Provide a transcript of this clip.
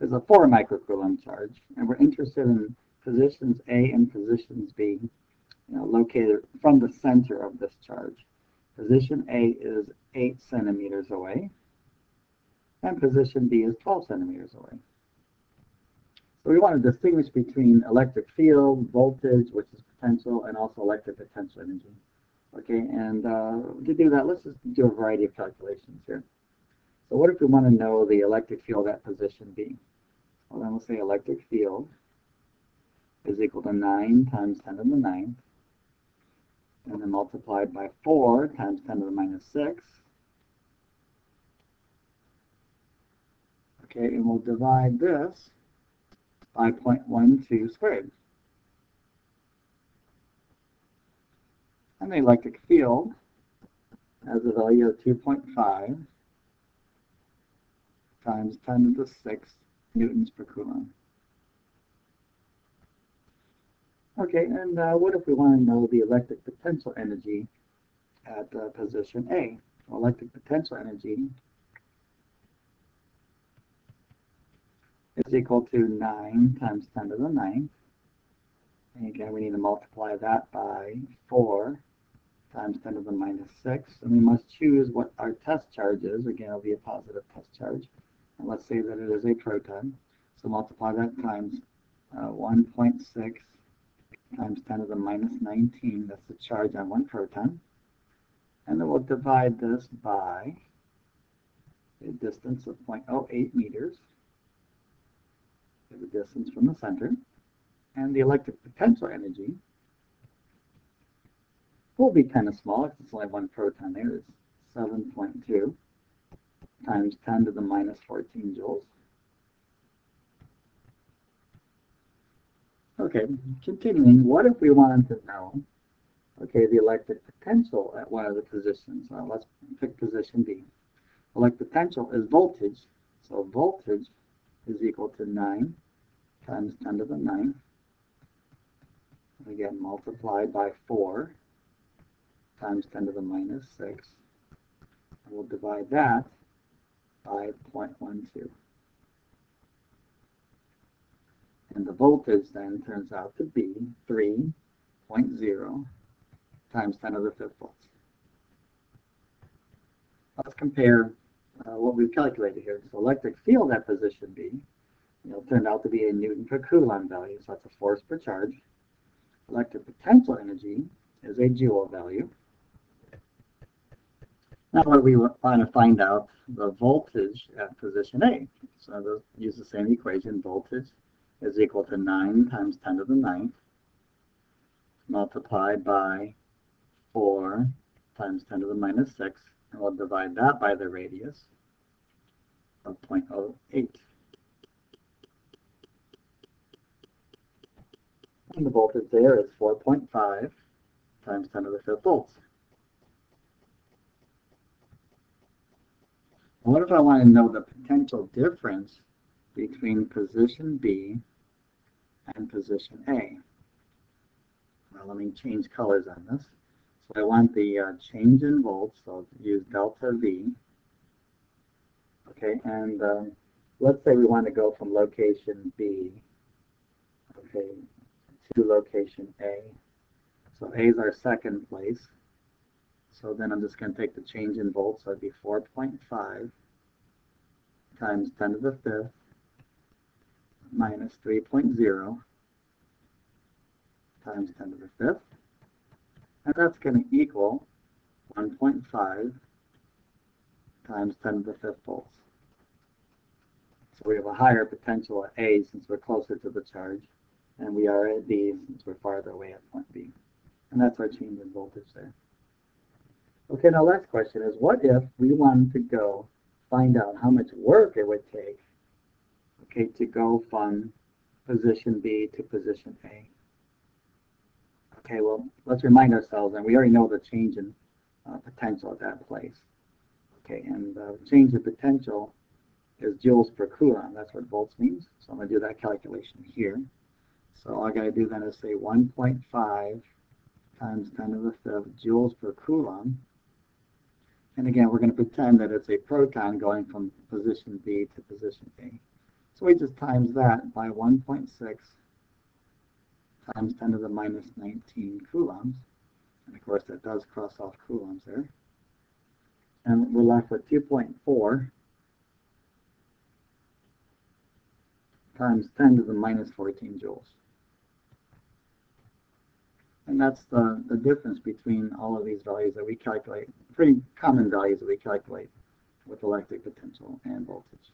is a 4 microcoulomb charge, and we're interested in positions A and positions B, located from the center of this charge. Position A is 8 centimeters away, and position B is 12 centimeters away. So we want to distinguish between electric field, voltage, which is potential, and also electric potential energy. Okay, and to do that, let's just do a variety of calculations here. So what if we want to know the electric field at position B? Well, then we'll say electric field is equal to 9 times 10 to the 9th, and then multiplied by 4 times 10 to the minus 6. Okay, and we'll divide this by 0.12 squared. And the electric field has a value of 2.5 times 10 to the 6th newtons per coulomb. Okay, and what if we want to know the electric potential energy at position A? Well, electric potential energy is equal to 9 times 10 to the 9th. And again, we need to multiply that by 4 times 10 to the minus 6. And we must choose what our test charge is. Again, it'll be a positive test charge. And let's say that it is a proton. So multiply that times 1.6 times 10 to the minus 19. That's the charge on one proton. And then we'll divide this by a distance of 0.08 meters, the distance from the center. And the electric potential energy will be kind of small because it's only one proton there. It's 7.2 times 10 to the minus 14 joules. Okay, continuing, what if we wanted to know, okay, the electric potential at one of the positions? Well, let's pick position B. Electric potential is voltage, so voltage is equal to 9 times 10 to the 9th. Again, multiplied by 4 times 10 to the minus 6. And we'll divide that by 0.12. And the voltage then turns out to be 3.0 times 10 to the 5th volts. Let's compare what we've calculated here. So electric field at position B, turned out to be a Newton per Coulomb value, so that's a force per charge. Electric potential energy is a joule value. Now what we want to find out, the voltage at position A. So we'll use the same equation. Voltage is equal to 9 times 10 to the 9th multiplied by 4 times 10 to the minus 6. And we'll divide that by the radius of 0.08. And the voltage there is 4.5 times 10 to the 5th volts. What if I want to know the potential difference between position B and position A? Well, let me change colors on this. So I want the change in volts, so I'll use delta V. Okay, and let's say we want to go from location B, okay, to location A. So A is our second place. So then I'm just going to take the change in volts, so it'd be 4.5 times 10 to the 5th minus 3.0 times 10 to the 5th. And that's going to equal 1.5 times 10 to the 5th volts. So we have a higher potential at A since we're closer to the charge, and we are at B since we're farther away at point B. And that's our change in voltage there. Okay, now last question is, what if we wanted to go find out how much work it would take, okay, to go from position B to position A? Okay, well, let's remind ourselves, and we already know the change in potential at that place. Okay, and change in potential is joules per coulomb. That's what volts means. So I'm going to do that calculation here. So all I got to do then is say 1.5 times 10 to the 5th joules per coulomb. And again, we're going to pretend that it's a proton going from position B to position A. So we just times that by 1.6 times 10 to the minus 19 coulombs. And of course, that does cross off coulombs there. And we're left with 2.4 times 10 to the minus 14 joules. And that's the difference between all of these values that we calculate, pretty common values that we calculate with electric potential and voltage.